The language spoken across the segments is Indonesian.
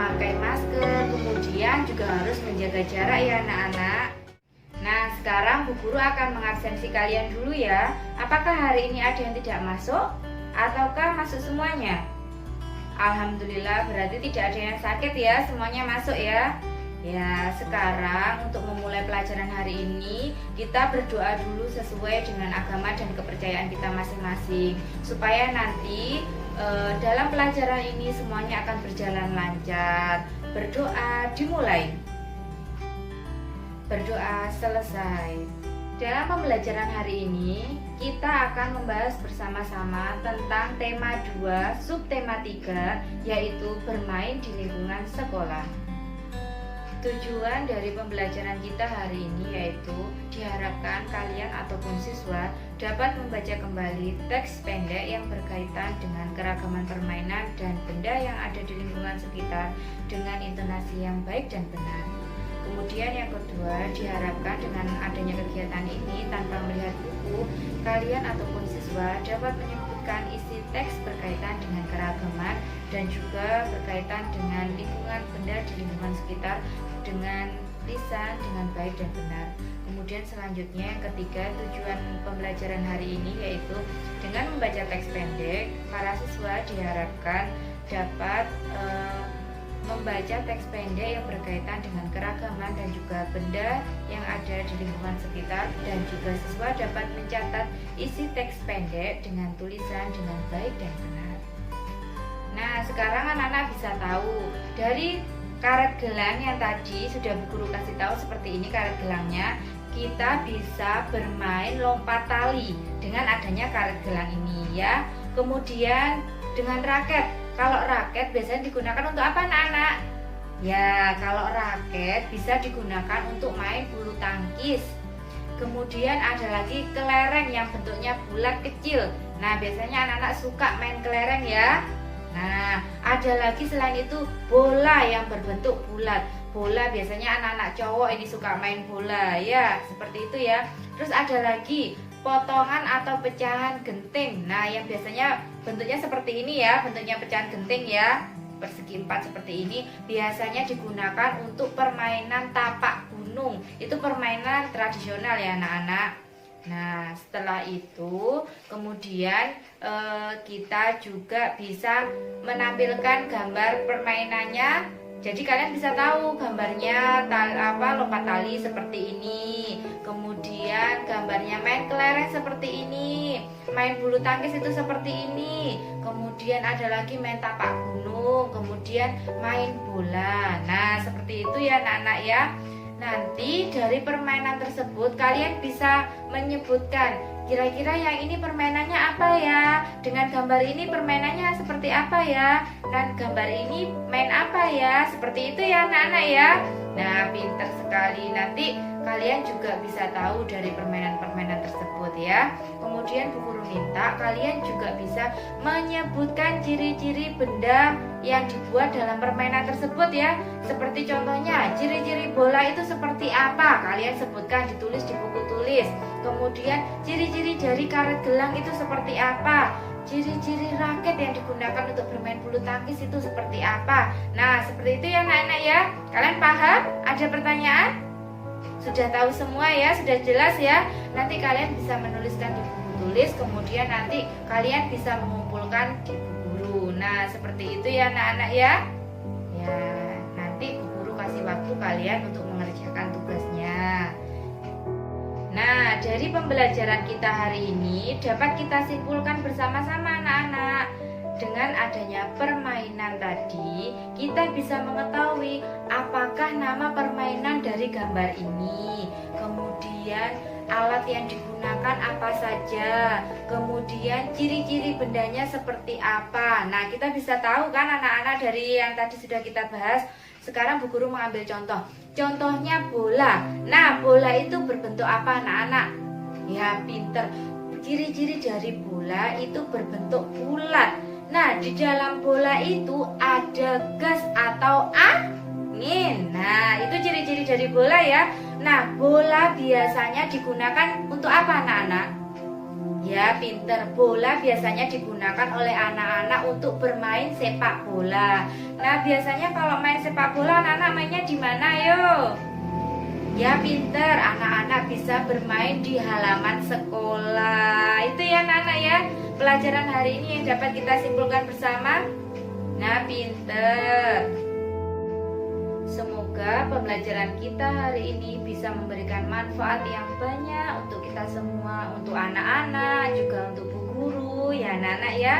memakai masker, kemudian juga harus menjaga jarak ya anak-anak. Nah, sekarang Bu Guru akan mengabsensi kalian dulu ya. Apakah hari ini ada yang tidak masuk? Ataukah masuk semuanya? Alhamdulillah, berarti tidak ada yang sakit ya, semuanya masuk ya. Ya, sekarang untuk memulai pelajaran hari ini, kita berdoa dulu sesuai dengan agama dan kepercayaan kita masing-masing, supaya nanti dalam pelajaran ini semuanya akan berjalan lancar. Berdoa dimulai. Berdoa selesai. Dalam pembelajaran hari ini, kita akan membahas bersama-sama tentang tema 2, subtema 3, yaitu bermain di lingkungan sekolah. Tujuan dari pembelajaran kita hari ini yaitu diharapkan kalian ataupun siswa dapat membaca kembali teks pendek yang berkaitan dengan keragaman permainan dan benda yang ada di lingkungan sekitar dengan intonasi yang baik dan benar. Kemudian yang kedua, diharapkan dengan adanya kegiatan ini tanpa melihat buku, kalian ataupun siswa dapat menyebutkan isi teks berkaitan dengan keragaman dan juga berkaitan dengan lingkungan benda di lingkungan sekitar dengan lisan dengan baik dan benar. Kemudian selanjutnya yang ketiga, tujuan pembelajaran hari ini yaitu dengan membaca teks pendek, para siswa diharapkan dapat membaca teks pendek yang berkaitan dengan keragaman dan juga benda yang ada di lingkungan sekitar, dan juga siswa dapat mencatat isi teks pendek dengan tulisan dengan baik dan benar. Nah, sekarang anak-anak bisa tahu dari karet gelang yang tadi sudah Bu Guru kasih tahu seperti ini karet gelangnya. Kita bisa bermain lompat tali dengan adanya karet gelang ini ya. Kemudian dengan raket. Kalau raket biasanya digunakan untuk apa anak-anak? Ya, kalau raket bisa digunakan untuk main bulu tangkis. Kemudian ada lagi kelereng yang bentuknya bulat kecil. Nah, biasanya anak-anak suka main kelereng ya. Nah, ada lagi selain itu bola yang berbentuk bulat. Bola biasanya anak-anak cowok ini suka main bola ya, seperti itu ya. Terus ada lagi potongan atau pecahan genting. Nah, yang biasanya bentuknya seperti ini ya, bentuknya pecahan genting ya, persegi 4 seperti ini, biasanya digunakan untuk permainan tapak gunung. Itu permainan tradisional ya anak-anak. Nah, setelah itu kemudian kita juga bisa menampilkan gambar permainannya. Jadi kalian bisa tahu gambarnya lompat tali seperti ini. Kemudian gambarnya main kelereng seperti ini. Main bulu tangkis itu seperti ini. Kemudian ada lagi main tapak gunung, kemudian main bola. Nah, seperti itu ya anak-anak ya. Nanti dari permainan tersebut kalian bisa menyebutkan kira-kira yang ini permainannya apa ya, dengan gambar ini permainannya seperti apa ya, dan gambar ini main apa ya, seperti itu ya anak-anak ya. Nah, pintar sekali. Nanti kalian juga bisa tahu dari permainan-permainan tersebut ya. Kemudian Bu Guru minta kalian juga bisa menyebutkan ciri-ciri benda yang dibuat dalam permainan tersebut ya. Seperti contohnya, ciri-ciri bola itu seperti apa? Kalian sebutkan, ditulis di buku tulis. Kemudian ciri-ciri dari karet gelang itu seperti apa? Ciri-ciri raket yang digunakan untuk bermain bulu tangkis itu seperti apa? Nah, seperti itu ya anak-anak ya. Kalian paham? Ada pertanyaan? Sudah tahu semua ya? Sudah jelas ya? Nanti kalian bisa menuliskan di buku tulis, kemudian nanti kalian bisa mengumpulkan di buku guru. Nah, seperti itu ya anak-anak ya. Ya, nanti Bu Guru kasih waktu kalian untuk mengerjakan tugasnya. Nah, dari pembelajaran kita hari ini dapat kita simpulkan bersama-sama anak-anak. Dengan adanya permainan tadi, kita bisa mengetahui apakah nama permainan dari gambar ini. Kemudian alat yang digunakan apa saja. Kemudian ciri-ciri bendanya seperti apa. Nah, kita bisa tahu kan anak-anak dari yang tadi sudah kita bahas. Sekarang Bu Guru mengambil contoh. Contohnya bola. Nah, bola itu berbentuk apa anak-anak? Ya, pinter. Ciri-ciri dari bola itu berbentuk bulat. Nah, di dalam bola itu ada gas atau angin. Nah, itu ciri-ciri dari bola ya. Nah, bola biasanya digunakan untuk apa anak-anak? Ya, pinter. Bola biasanya digunakan oleh anak-anak untuk bermain sepak bola. Nah, biasanya kalau main sepak bola, anak-anak mainnya di mana, yo? Ya, pinter. Anak-anak bisa bermain di halaman sekolah. Itu ya, anak-anak ya. Pelajaran hari ini yang dapat kita simpulkan bersama. Nah, pinter. Semoga pembelajaran kita hari ini bisa memberikan manfaat yang banyak untuk kita semua, untuk anak-anak, juga untuk bu guru, ya anak-anak ya.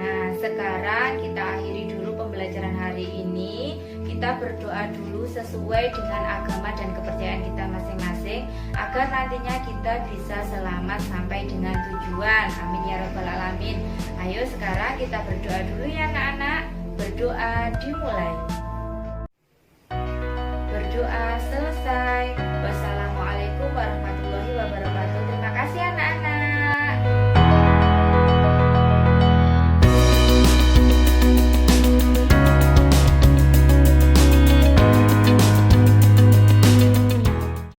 Nah, sekarang kita akhiri dulu pembelajaran hari ini. Kita berdoa dulu sesuai dengan agama dan kepercayaan kita masing-masing, agar nantinya kita bisa selamat sampai dengan tujuan. Amin ya rabbal alamin. Ayo sekarang kita berdoa dulu ya anak-anak. Berdoa dimulai. Berdoa selesai. Wassalamualaikum warahmatullahi wabarakatuh.